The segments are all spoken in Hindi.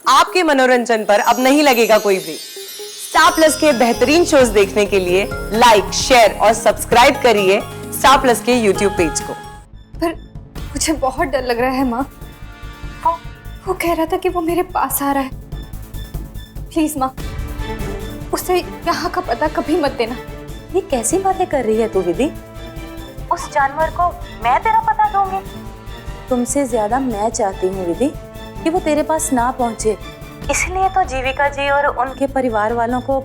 आपके मनोरंजन पर अब नहीं लगेगा कोई ब्रेक। स्टार प्लस के बेहतरीन शोज देखने के लिए लाइक, शेयर और सब्सक्राइब करिए स्टार प्लस के यूट्यूब पेज को। पर मुझे बहुत डर लग रहा है माँ। वो कह रहा था कि वो मेरे पास आ रहा है। प्लीज माँ, उसे यहाँ का पता कभी मत देना। ये कैसी बातें कर रही है तू विधि? उस जानवर को मैं तेरा पता दूंगी? तुमसे ज्यादा मैं चाहती हूँ विधि कि वो तेरे पास ना पहुंचे। इसलिए तो जीविका जी और उनके परिवार वालों को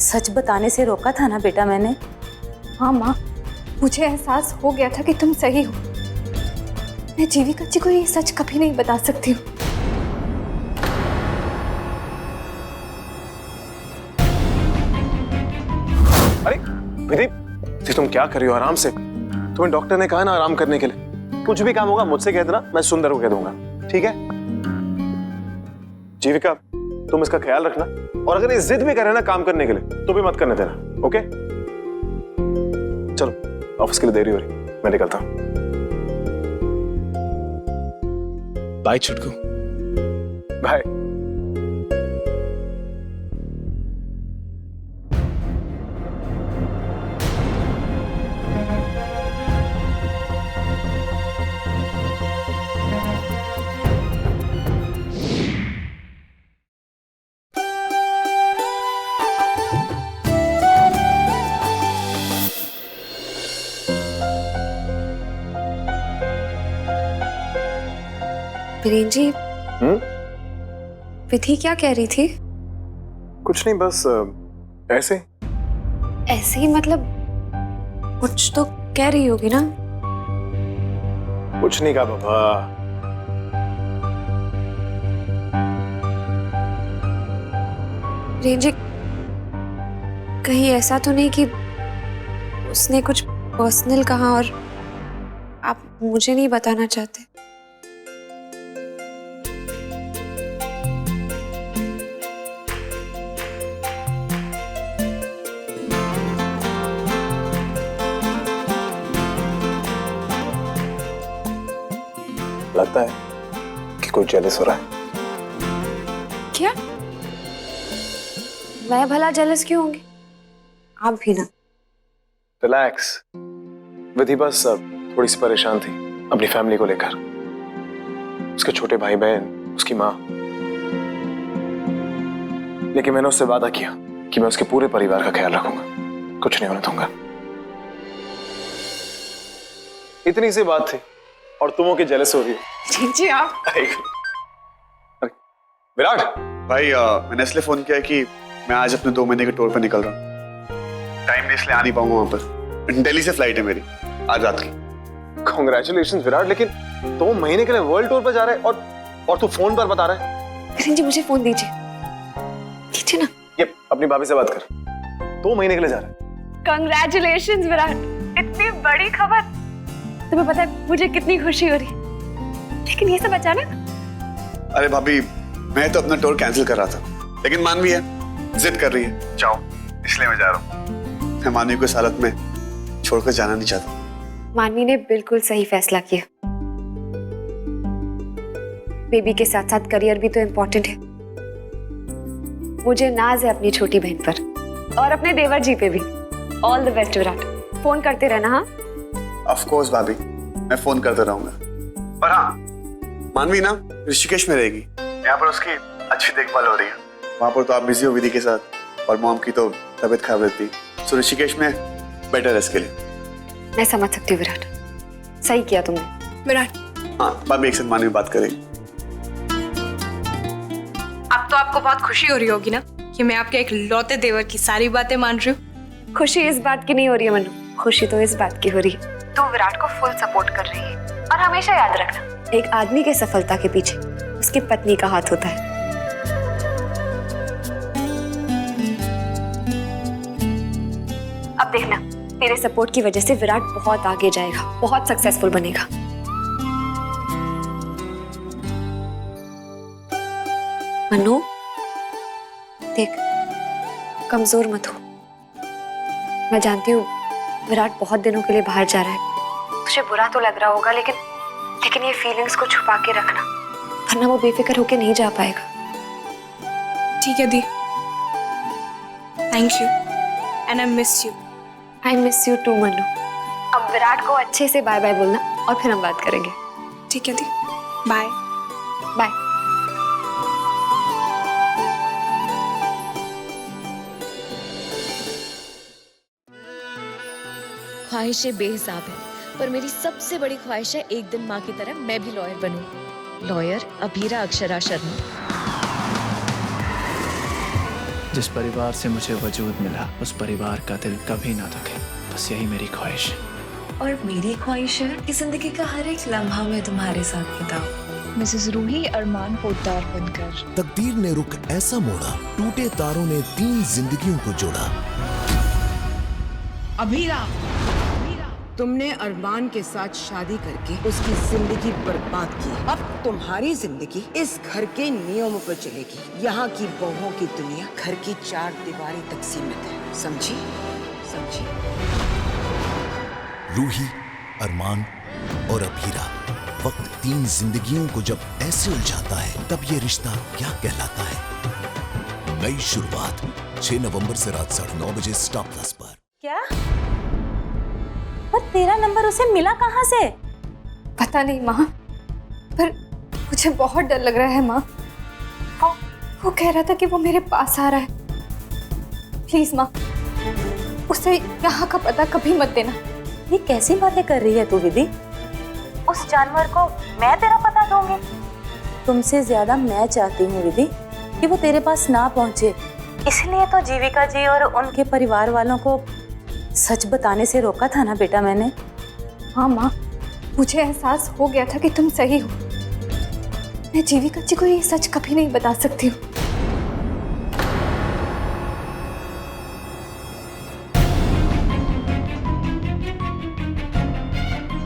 सच बताने से रोका था ना बेटा मैंने। हाँ माँ, मुझे एहसास हो गया था कि तुम सही हो। मैं जीविका जी को ये सच कभी नहीं बता सकती हूँ। अरे विधि, तुम क्या कर रही हो? आराम से। तुम्हें डॉक्टर ने कहा ना आराम करने के लिए। कुछ भी काम होगा मुझसे कह देना, मैं सुंदर को कह दूंगा, ठीक है? जीविका, तुम इसका ख्याल रखना, और अगर ये जिद भी करे ना काम करने के लिए तो भी मत करने देना, ओके? चलो, ऑफिस के लिए देरी हो रही, मैं निकलता हूं। बाय छुटकू। बाय। वीरेन जी, विधि क्या कह रही थी? कुछ नहीं, बस ऐसे। ऐसे ही मतलब कुछ तो कह रही होगी ना? कुछ नहीं कहा बाबा। वीरेन जी, कहीं ऐसा तो नहीं कि उसने कुछ पर्सनल कहा और आप मुझे नहीं बताना चाहते? लगता है कि कोई जेलस हो रहा है। क्या? मैं भला जेलस क्यों होंगी? आप भी ना। रिलैक्स विधि, बस थोड़ी सी परेशान थी अपनी फैमिली को लेकर। उसके छोटे भाई बहन, उसकी माँ। लेकिन मैंने उससे वादा किया कि मैं उसके पूरे परिवार का ख्याल रखूंगा, कुछ नहीं होने दूंगा। इतनी सी बात थी और तुम हो के जेलस हो रही हो। जी आप। अरे विराट भाई, मैंने इसलिए फोन किया कि मैं आज अपने 2 महीने के टूर पे निकल रहा हूँ। टाइम नहीं, इसलिए आ नहीं पाऊंगा वहां पर। दिल्ली से फ्लाइट है मेरी आज रात की। कांग्रेचुलेशंस विराट, लेकिन 2 महीने के लिए वर्ल्ड टूर पर जा रहे हैं और तू फोन पर बता रहा है? किरण जी, मुझे फोन दीजिए। दीजिए ना। ये अपनी भाभी से बात कर। 2 महीने के लिए जा रहा है। कांग्रेचुलेशंस विराट, इतनी बड़ी खबर। तुम्हें पता है मुझे कितनी खुशी हो रही है, लेकिन ये सब अचानक। अरे भाभी, मैं तो अपना टूर कैंसिल कर रहा था, लेकिन मानवी है, जिद कर रही है जाओ, इसलिए मैं जा रहा हूँ। मैं मानवी को इस हालत में छोड़कर जाना नहीं चाहता। मानवी ने बिल्कुल सही फैसला किया। बेबी के साथ साथ करियर भी तो इम्पोर्टेंट है। मुझे नाज है अपनी छोटी बहन पर और अपने देवर जी पे भी। All the best Virat. Phone करते रहना। हाँ ऑफ कोर्स भाभी, मैं फोन करता रहूंगा। और हाँ, मानवी ना ऋषिकेश में रहेगी, यहाँ पर उसकी अच्छी देखभाल हो रही है। वहां पर तो आप बिजी हो विधि के साथ, और मॉम की तो तबीयत खराब रहती, तो ऋषिकेश में बेटर है इसके लिए। मैं समझ सकती हूँ विराट, सही किया तुमने। विराट, हाँ भाभी, एक साथ मानवी बात करेगी। अब तो आपको बहुत खुशी हो रही होगी ना कि मैं आपके एक लौते देवर की सारी बातें मान रही हूँ। खुशी इस बात की नहीं हो रही है मनु, खुशी तो इस बात की हो रही है तू विराट को फुल सपोर्ट कर रही है। और हमेशा याद रखना, एक आदमी के सफलता के पीछे उसकी पत्नी का हाथ होता है। अब देखना, तेरे सपोर्ट की वजह से विराट बहुत आगे जाएगा, बहुत सक्सेसफुल बनेगा। मनु देख, कमजोर मत हो। मैं जानती हूँ विराट बहुत दिनों के लिए बाहर जा रहा है, तुझे बुरा तो लग रहा होगा, लेकिन ये फीलिंग्स को छुपा के रखना, वरना वो बेफिक्र होके नहीं जा पाएगा। ठीक है दी, thank you and I miss you. I miss you too Manu. अब विराट को अच्छे से बाय बाय बोलना और फिर हम बात करेंगे। ठीक है दी, बाय बाय। ख्वाहिशें बेहिसाब है, पर मेरी सबसे बड़ी ख्वाहिश है एक दिन माँ की तरह मैं भी लॉयर बनूं। लॉयर अभीरा अक्षरा शर्मा। जिस परिवार से मुझे वजूद मिला उस परिवार का दिल कभी ना दुखे, बस यही मेरी ख्वाहिश है। और मेरी ख्वाहिश है कि जिंदगी का हर एक लम्हा मैं तुम्हारे साथ बिताऊं। मिसेस रूही अरमान पोद्दार बनकर। तकदीर ने रुख ऐसा मोड़ा, टूटे तारों ने 3 जिंदगियों को जोड़ा। अभीरा, तुमने अरमान के साथ शादी करके उसकी जिंदगी बर्बाद की। अब तुम्हारी जिंदगी इस घर के नियमों पर चलेगी। यहाँ की बहुओं की दुनिया घर की 4 दीवारी तक सीमित है, समझी? समझी? रूही, अरमान और अभीरा, वक्त 3 जिंदगियों को जब ऐसे उलझाता है तब ये रिश्ता क्या कहलाता है? नई शुरुआत 6 नवंबर से रात 9:30 बजे स्टार प्लस पर। क्या? पर तेरा नंबर उसे मिला कहाँ से? पता नहीं माँ, पर मुझे बहुत डर लग रहा है माँ। वो कह रहा था कि वो मेरे पास आ रहा है। प्लीज माँ, उसे यहाँ का पता कभी मत देना। ये कैसी बातें कर रही है तू विधि? उस जानवर को मैं तेरा पता दूंगी? तुमसे ज्यादा मैं चाहती हूँ विधि कि वो तेरे पास ना पहुंचे। इसलिए तो जीविका जी और उनके परिवार वालों को सच बताने से रोका था ना बेटा मैंने। हाँ माँ, मुझे एहसास हो गया था कि तुम सही हो। मैं जीविका जी को ये सच कभी नहीं बता सकती हूँ।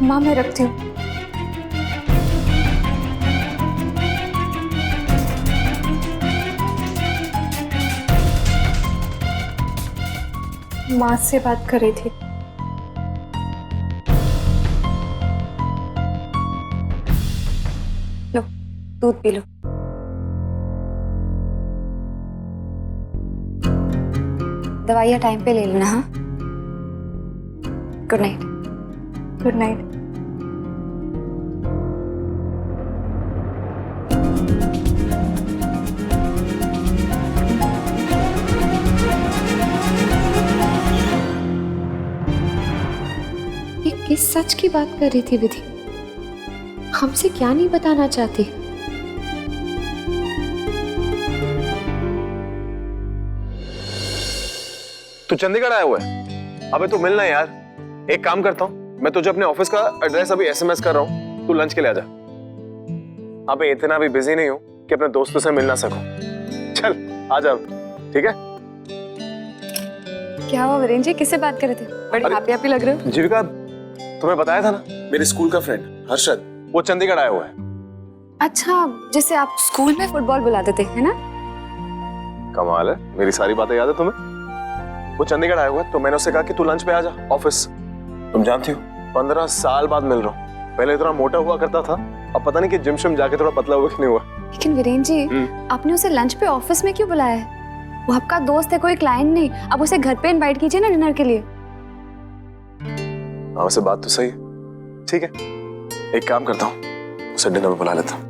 माँ मैं रखती हूँ। माँ से बात कर रही थी। लो दूध पी लो। दवाइयाँ टाइम पे ले लेना। हाँ, गुड नाइट। Good night. किस सच की बात कर रही थी विधि? हमसे क्या नहीं बताना चाहती? तू चंडीगढ़ आया हुआ है? अबे तू मिलना यार। एक काम करता हूँ, मैं तुझे अपने ऑफिस का एड्रेस अभी SMS कर रहा हूँ, तू लंच के लिए आ जा। अबे इतना भी बिजी नहीं हूँ कि अपने दोस्तों से मिल ना सकूं। चल आ जा, ठीक है? क्या हुआ वीरेंद्र जी, किससे बात कर रहे थे? बड़े हैप्पी लग रहे हो। जीविका, तुम्हें बताया था ना, मेरे स्कूल का फ्रेंड हर्षद, वो चंडीगढ़ आया हुआ है। अच्छा, जैसे आप स्कूल में फुटबॉल बुलाते थे, है ना? कमाल है, मेरी सारी बातें याद है तुम्हें। वो चंडीगढ़ आया हुआ है तो मैंने उससे कहा कि तू लंच पे आ जा ऑफिस। तुम जानती हो 15 साल बाद मिल रहा हूँ। पहले इतना मोटा हुआ करता था, अब पता नहीं कि जिम शिम जाके थोड़ा पतला हुआ कि नहीं हुआ। लेकिन वीरेंद्र जी, आपने उसे लंच पे ऑफिस में क्यों बुलाया है? वो आपका दोस्त है, कोई क्लाइंट नहीं। अब उसे घर पे इनवाइट कीजिए ना डिनर के लिए। हाँ वैसे बात तो सही है। ठीक है, एक काम करता हूँ, उसे डिनर में बुला लेता हूँ।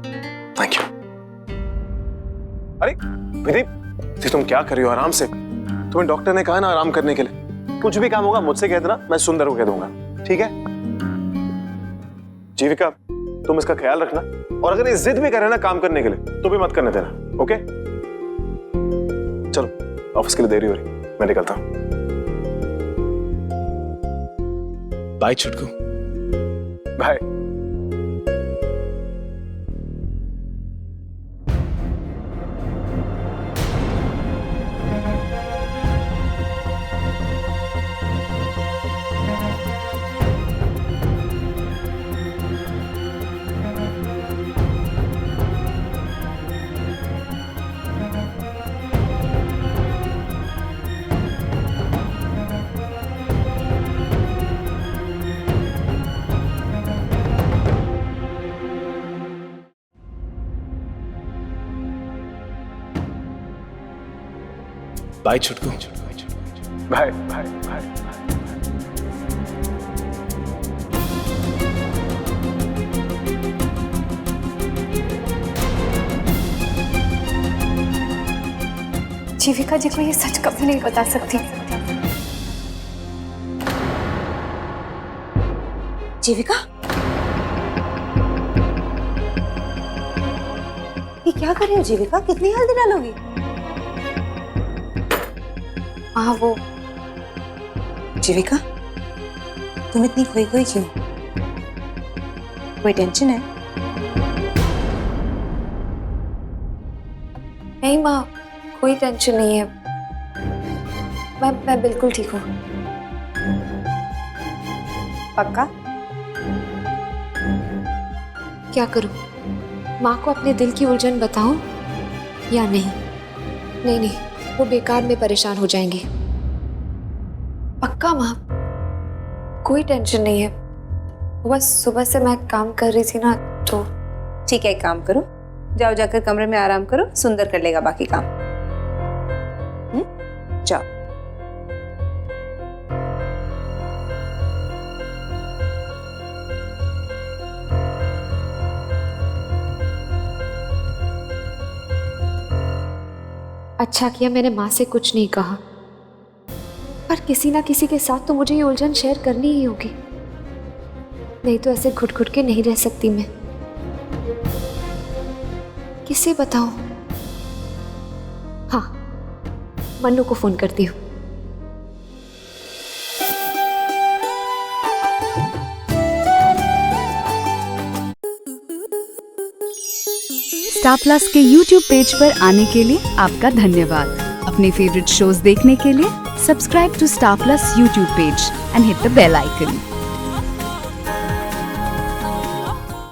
Thank you. अरे विधि, तुम क्या कर रही हो? आराम से। तुम्हें डॉक्टर ने कहा ना आराम करने के लिए। कुछ भी काम होगा मुझसे कह देना, मैं सुंदर को कह दूंगा, ठीक है? जीविका, तुम इसका ख्याल रखना, और अगर ये जिद भी करे ना काम करने के लिए तो भी मत करने देना, ओके? चलो ऑफिस के लिए देरी हो रही, मैं निकलता हूँ। बाय छुटकू। बाय। बाय छुटकू। Bye bye bye. Jeevika ji को ये सच कभी नहीं बता सकती। जीविका, ये क्या कर रही हो जीविका? कितनी हल्दी डालोगी? हाँ वो जीविका, तुम इतनी खोई खोई क्यों? कोई टेंशन है? नहीं माँ, कोई टेंशन नहीं है। मैं बिल्कुल ठीक हूँ। पक्का? क्या करूँ? माँ को अपने दिल की उलझन बताऊं या नहीं? नहीं नहीं, वो बेकार में परेशान हो जाएंगी। पक्का माँ, कोई टेंशन नहीं है। बस सुबह से मैं काम कर रही थी ना, तो ठीक है, एक काम करो, जाओ जाकर कमरे में आराम करो, सुंदर कर लेगा बाकी काम। जाओ। अच्छा किया मैंने माँ से कुछ नहीं कहा, पर किसी ना किसी के साथ तो मुझे ये उलझन शेयर करनी ही होगी, नहीं तो ऐसे घुट घुट के नहीं रह सकती मैं। किसे बताऊं? हाँ, मन्नू को फोन करती हूँ। स्टार प्लस के YouTube पेज पर आने के लिए आपका धन्यवाद। अपने फेवरेट शोज देखने के लिए subscribe to star plus YouTube page and hit the bell icon.